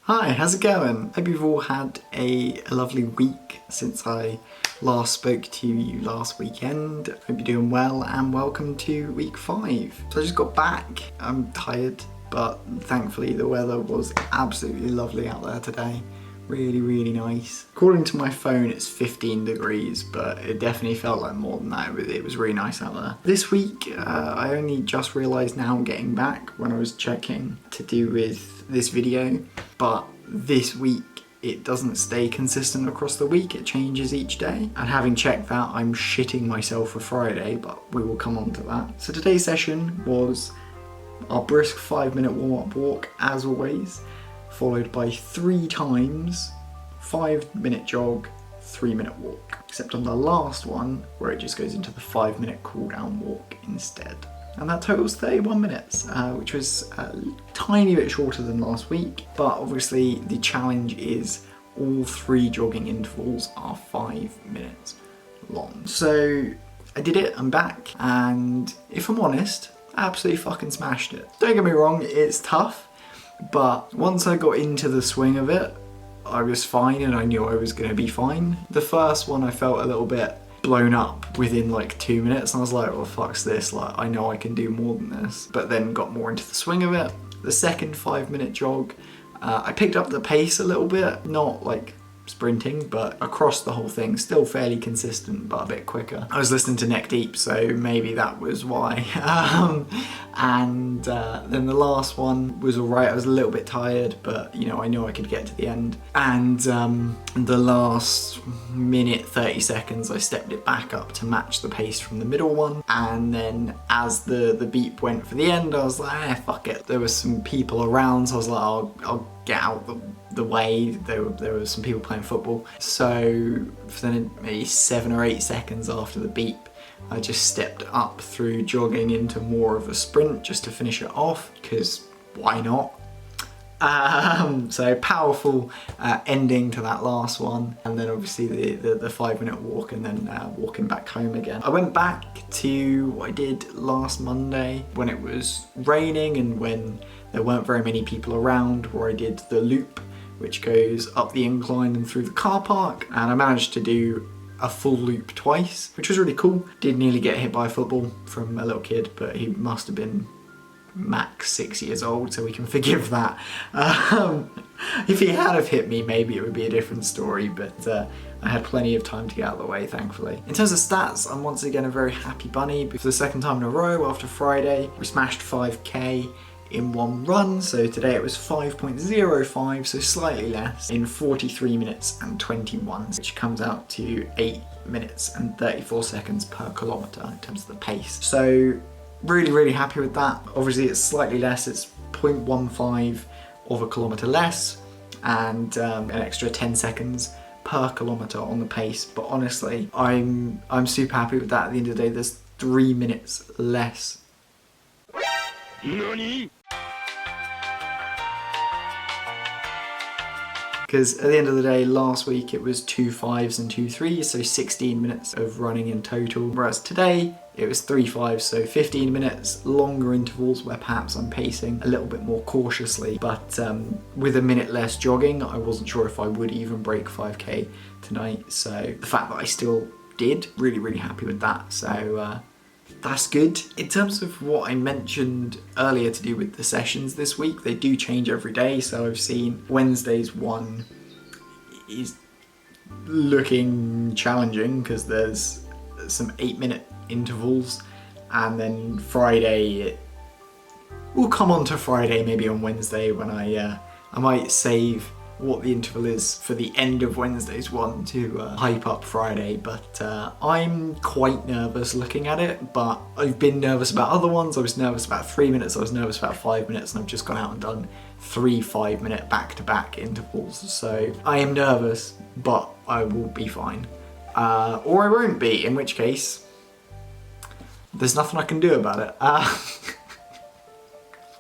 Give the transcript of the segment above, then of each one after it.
Hi, how's it going? Hope you've all had a lovely week since I last spoke to you last weekend. Hope you're doing well and welcome to week 5. So I just got back. I'm tired, but thankfully the weather was absolutely lovely out there today. Really nice. According to my phone it's 15 degrees, but it definitely felt like more than that. It was really nice out there. This week I only just realised now getting back when I was checking to do with this video, but this week it doesn't stay consistent across the week, it changes each day. And having checked that, I'm shitting myself for Friday, but we will come on to that. So today's session was our brisk 5-minute warm-up walk as always, followed by 3 times 5-minute jog, 3-minute walk. Except on the last one, where it just goes into the 5-minute cool down walk instead. And that totals 31 minutes, which was a tiny bit shorter than last week. But obviously the challenge is all 3 jogging intervals are 5 minutes long. So I did it, I'm back, and if I'm honest, I absolutely fucking smashed it. Don't get me wrong, it's tough, but once I got into the swing of it, I was fine and I knew I was gonna be fine. The first one I felt a little bit blown up within like 2 minutes and I was like, well fuck's this, like I know I can do more than this, but then got more into the swing of it. The second 5-minute jog, I picked up the pace a little bit, not like sprinting, but across the whole thing, still fairly consistent, but a bit quicker. I was listening to neck deep, so maybe that was why. Then the last one was alright. I was a little bit tired, but you know, I knew I could get to the end. And the last minute 30 seconds, I stepped it back up to match the pace from the middle one. And then as the beep went for the end, I was like, fuck it. There were some people around, so I was like, I'll get out the way. There were some people playing football. So for then maybe 7 or 8 seconds after the beep, I just stepped up through jogging into more of a sprint just to finish it off, because why not? So powerful ending to that last one, and then obviously the 5-minute walk, and then walking back home again. I went back to what I did last Monday when it was raining and when there weren't very many people around, where I did the loop which goes up the incline and through the car park, and I managed to do a full loop twice, which was really cool. Did nearly get hit by a football from a little kid, but he must have been max 6 years old, so we can forgive that. If he had have hit me, maybe it would be a different story, but I had plenty of time to get out of the way, thankfully. In terms of stats, I'm once again a very happy bunny. For the second time in a row after Friday, we smashed 5k in one run, so today it was 5.05, so slightly less, in 43 minutes and 21, which comes out to 8 minutes and 34 seconds per kilometre in terms of the pace. So really happy with that. Obviously it's slightly less, it's 0.15 of a kilometre less, and an extra 10 seconds per kilometre on the pace, but honestly I'm super happy with that. At the end of the day, there's 3 minutes less. NANI? Because at the end of the day, last week it was 2 5s and 2 3s, so 16 minutes of running in total. Whereas today, it was 3 5s, so 15 minutes, longer intervals where perhaps I'm pacing a little bit more cautiously. But with a minute less jogging, I wasn't sure if I would even break 5k tonight. So the fact that I still did, really happy with that. So that's good. In terms of what I mentioned earlier to do with the sessions this week, they do change every day. So I've seen Wednesday's one is looking challenging because there's some 8-minute intervals, and then Friday, we'll come on to Friday maybe on Wednesday when I might save what the interval is for the end of Wednesday's one to hype up Friday, but I'm quite nervous looking at it. But I've been nervous about other ones. I was nervous about 3 minutes, I was nervous about 5 minutes, and I've just gone out and done 3 5-minute back-to-back intervals. So I am nervous, but I will be fine. Or I won't be, in which case there's nothing I can do about it.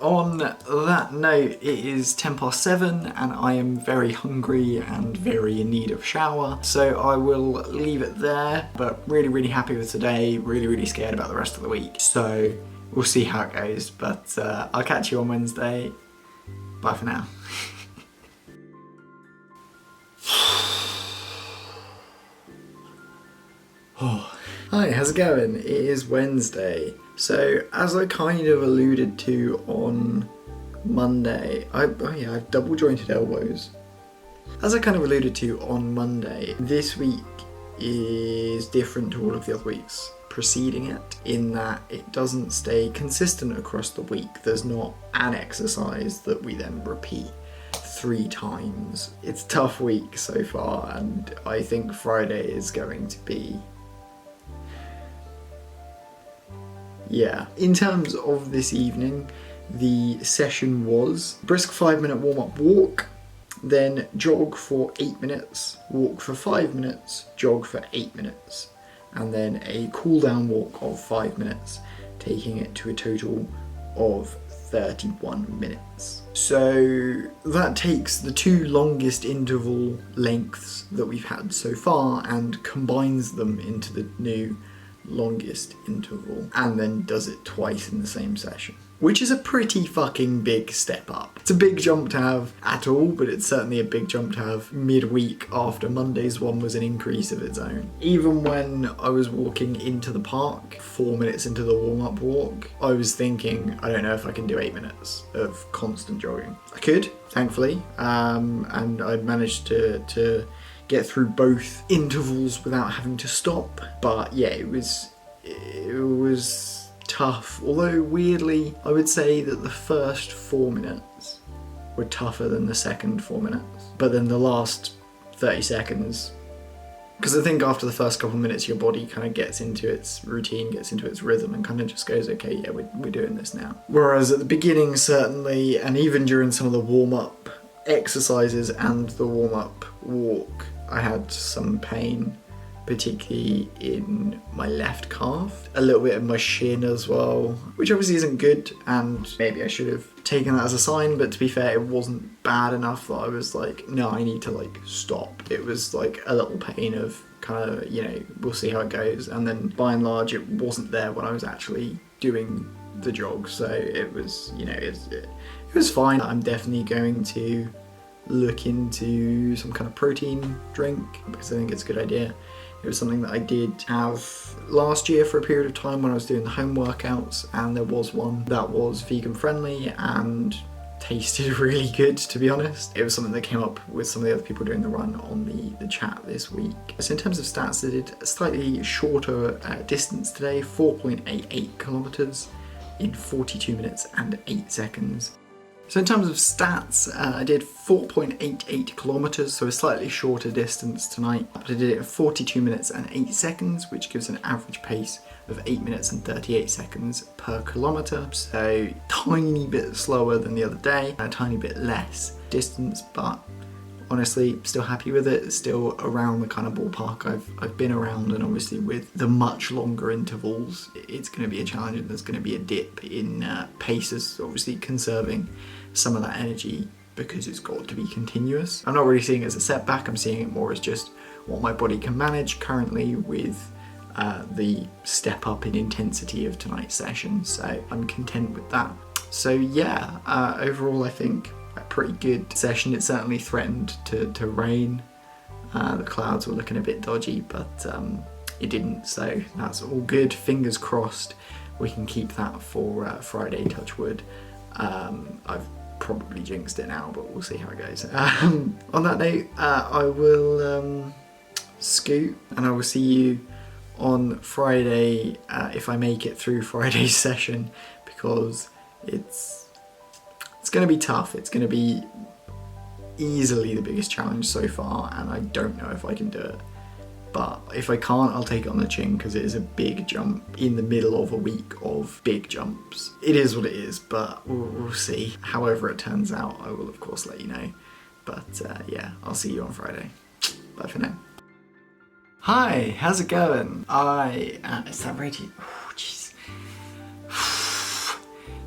On that note, it is 7:10 and I am very hungry and very in need of a shower, so I will leave it there. But really happy with today, really scared about the rest of the week, so we'll see how it goes. But I'll catch you on Wednesday. Bye for now. Hi, how's it going? It is Wednesday. So, as I kind of alluded to on Monday, I've double jointed elbows. As I kind of alluded to on Monday, this week is different to all of the other weeks preceding it, in that it doesn't stay consistent across the week. There's not an exercise that we then repeat 3 times. It's a tough week so far, and I think Friday is going to be... yeah. In terms of this evening, the session was brisk 5-minute warm-up walk, then jog for 8 minutes, walk for 5 minutes, jog for 8 minutes, and then a cool down walk of 5 minutes, taking it to a total of 31 minutes. So that takes the 2 longest interval lengths that we've had so far and combines them into the new longest interval, and then does it twice in the same session, which is a pretty fucking big step up. It's a big jump to have at all, but it's certainly a big jump to have midweek after Monday's one was an increase of its own. Even when I was walking into the park 4 minutes into the warm-up walk, I was thinking, I don't know if I can do 8 minutes of constant jogging. I could, thankfully, and I managed to get through both intervals without having to stop. But yeah, it was tough. Although weirdly, I would say that the first 4 minutes were tougher than the second 4 minutes. But then the last 30 seconds, because I think after the first couple of minutes, your body kind of gets into its routine, gets into its rhythm, and kind of just goes, okay, yeah, we're doing this now. Whereas at the beginning, certainly, and even during some of the warm-up exercises and the warm-up walk, I had some pain, particularly in my left calf, a little bit of my shin as well, which obviously isn't good, and maybe I should have taken that as a sign, but to be fair, it wasn't bad enough that I was like, no, I need to like stop. It was like a little pain of kind of, you know, we'll see how it goes, and then by and large it wasn't there when I was actually doing the jog, so it was, you know, it was fine. I'm definitely going to look into some kind of protein drink because I think it's a good idea. It was something that I did have last year for a period of time when I was doing the home workouts, and there was one that was vegan friendly and tasted really good, to be honest. It was something that came up with some of the other people doing the run on the chat this week. So in terms of stats, I did a slightly shorter distance today, 4.88 kilometers in 42 minutes and 8 seconds. So in terms of stats, I did 4.88 kilometers, so a slightly shorter distance tonight, but I did it in 42 minutes and 8 seconds, which gives an average pace of 8 minutes and 38 seconds per kilometer. So tiny bit slower than the other day, a tiny bit less distance, but honestly, still happy with it. It's still around the kind of ballpark I've been around, and obviously with the much longer intervals, it's going to be a challenge, and there's going to be a dip in paces, obviously conserving some of that energy because it's got to be continuous. I'm not really seeing it as a setback, I'm seeing it more as just what my body can manage currently with the step up in intensity of tonight's session, so I'm content with that. So yeah, overall I think a pretty good session. It certainly threatened to rain. The clouds were looking a bit dodgy, but it didn't, so that's all good. Fingers crossed we can keep that for Friday, touch wood. I've probably jinxed it now, but we'll see how it goes. On that note, I will scoot, and I will see you on Friday if I make it through Friday's session, because it's going to be tough. It's going to be easily the biggest challenge so far, and I don't know if I can do it. But if I can't, I'll take it on the chin, because it is a big jump in the middle of a week of big jumps. It is what it is, but we'll see. However it turns out, I will of course let you know. But yeah, I'll see you on Friday. Bye for now. Hi, how's it going? Is that radiator? Oh, jeez.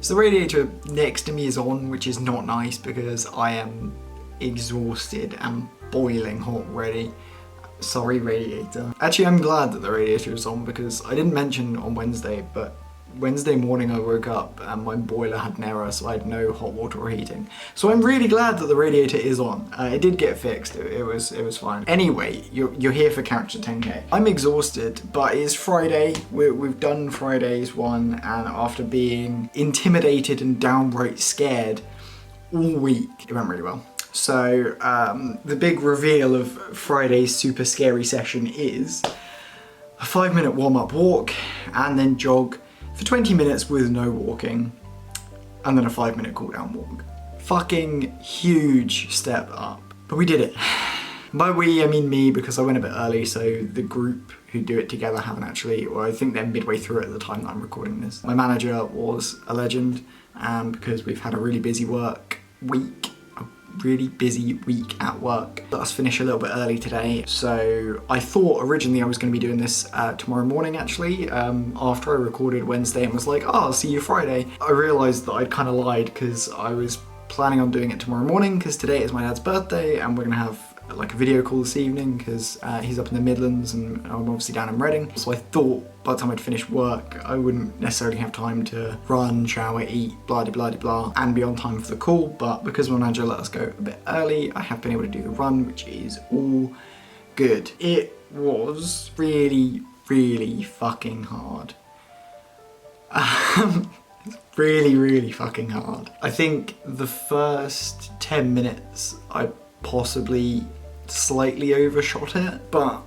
So the radiator next to me is on, which is not nice because I am exhausted and boiling hot already. Sorry, radiator. Actually, I'm glad that the radiator is on, because I didn't mention on Wednesday, but Wednesday morning I woke up and my boiler had an error, so I had no hot water or heating. So I'm really glad that the radiator is on. It did get fixed, it was fine. Anyway, you're here for Couch to 10K. I'm exhausted, but it's Friday. We've done Friday's one, and after being intimidated and downright scared all week, it went really well. So the big reveal of Friday's super scary session is a 5-minute warm-up walk, and then jog for 20 minutes with no walking, and then a 5-minute cool-down walk. Fucking huge step up. But we did it. By we, I mean me, because I went a bit early, so the group who do it together haven't actually, or I think they're midway through it at the time that I'm recording this. My manager was a legend, because we've had a really busy week at work. Let us finish a little bit early today. So I thought originally I was going to be doing this tomorrow morning, actually, after I recorded Wednesday and was like, oh, I'll see you Friday. I realised that I'd kind of lied, because I was planning on doing it tomorrow morning, because today is my dad's birthday and we're going to have like a video call this evening, because he's up in the Midlands and I'm obviously down in Reading. So I thought by the time I'd finished work, I wouldn't necessarily have time to run, shower, eat, blah, blah, blah, blah, and be on time for the call. But because my manager let us go a bit early, I have been able to do the run, which is all good. It was really, really fucking hard. Really, really fucking hard. I think the first 10 minutes, I possibly slightly overshot it, but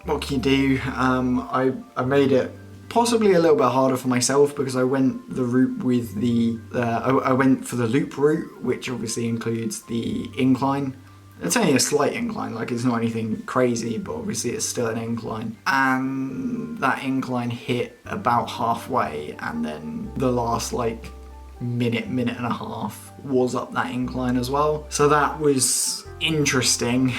what can you do? I made it possibly a little bit harder for myself, because I went the route with the, I went for the loop route, which obviously includes the incline. It's only a slight incline, like it's not anything crazy, but obviously it's still an incline. And that incline hit about halfway, and then the last like minute and a half was up that incline as well. So that was interesting.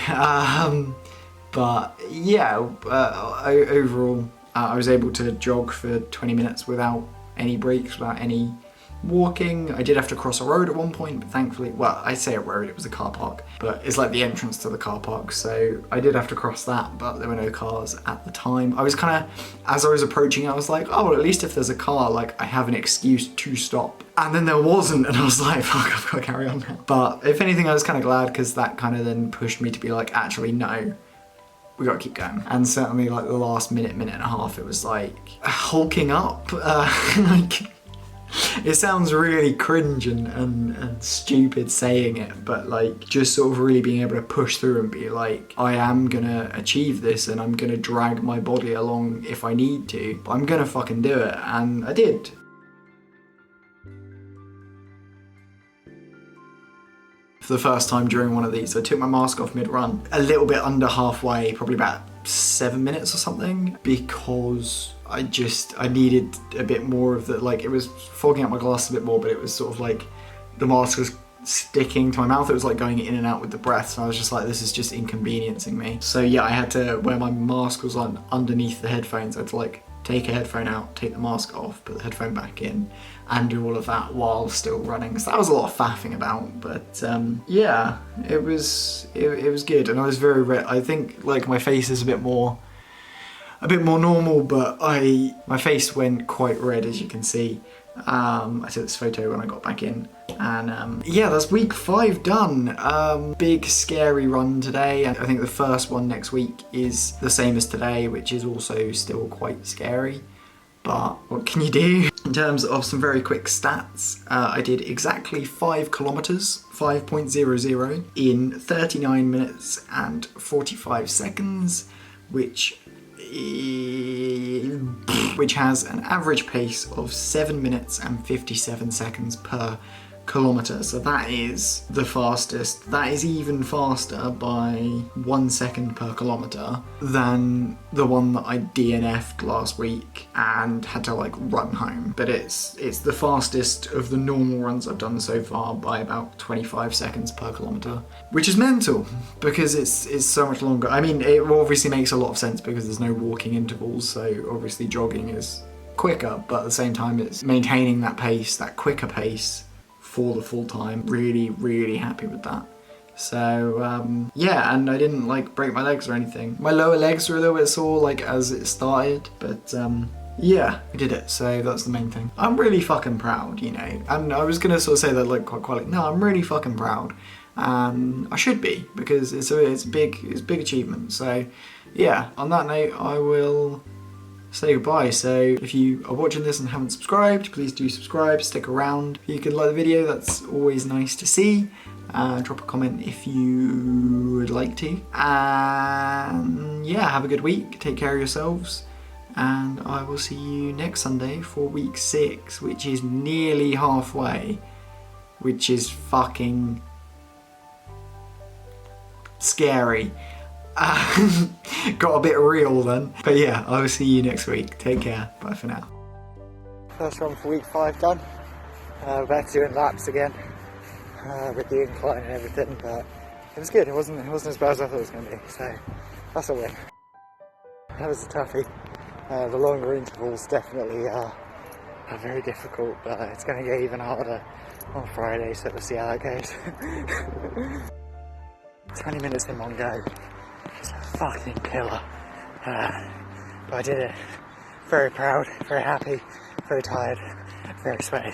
But yeah, overall, I was able to jog for 20 minutes without any breaks, without any walking. I did have to cross a road at one point, but thankfully, well, I say a road, it was a car park, but it's like the entrance to the car park, so I did have to cross that, but there were no cars at the time. I was kind of, as I was approaching, I was like, oh, well, at least if there's a car, like, I have an excuse to stop. And then there wasn't, and I was like, fuck, I've got to carry on now. But if anything, I was kind of glad, because that kind of then pushed me to be like, actually, no, we gotta keep going. And certainly, like, the last minute and a half, it was like hulking up, like, it sounds really cringe and stupid saying it, but like just sort of really being able to push through and be like, I am gonna achieve this and I'm gonna drag my body along if I need to, but I'm gonna fucking do it, and I did. For the first time during one of these, I took my mask off mid-run, a little bit under halfway, probably about 7 minutes or something, because I needed a bit more of the, like, it was fogging up my glass a bit more, but it was sort of like the mask was sticking to my mouth. It was like going in and out with the breath, so I was just like, this is just inconveniencing me. So yeah, I had to, where my mask was on underneath the headphones, I had to like take a headphone out, take the mask off, put the headphone back in, and do all of that while still running. So that was a lot of faffing about, but yeah, it was good, and I was very red. I think like my face is a bit more normal, but my face went quite red, as you can see. I took this photo when I got back in, and yeah, that's week 5 done. Big scary run today, and I think the first one next week is the same as today, which is also still quite scary, but what can you do? In terms of some very quick stats, I did exactly 5 kilometers, 5.00, in 39 minutes and 45 seconds, which has an average pace of 7 minutes and 57 seconds per kilometer. So that is the fastest. That is even faster by 1 second per kilometer than the one that I DNF'd last week and had to like run home. But it's the fastest of the normal runs I've done so far by about 25 seconds per kilometer, which is mental because it's so much longer. I mean, it obviously makes a lot of sense because there's no walking intervals, so obviously jogging is quicker, but at the same time it's maintaining that pace, that quicker pace for the full time. Really, really happy with that. So yeah, and I didn't like break my legs or anything. My lower legs were a little bit sore like as it started, but yeah, I did it, so that's the main thing. I'm really fucking proud, you know, and I was gonna sort of say that like quite like, no, I'm really fucking proud. I should be, because it's a big achievement. So yeah, on that note, I will say goodbye. So if you are watching this and haven't subscribed, please do subscribe, stick around. If you could like the video, that's always nice to see. Drop a comment if you would like to. And yeah, have a good week, take care of yourselves, and I will see you next Sunday for week 6, which is nearly halfway, which is fucking scary. Got a bit real then. But yeah, I will see you next week. Take care. Bye for now. First run for week 5 done. Back to doing laps again with the incline and everything, but it was good. It wasn't as bad as I thought it was going to be. So that's a win. That was a toughie. The longer intervals definitely are very difficult, but it's going to get even harder on Friday. So we'll see how that goes. 20 minutes in one go. It's a fucking killer. But I did it. Very proud, very happy, very tired, very sweaty.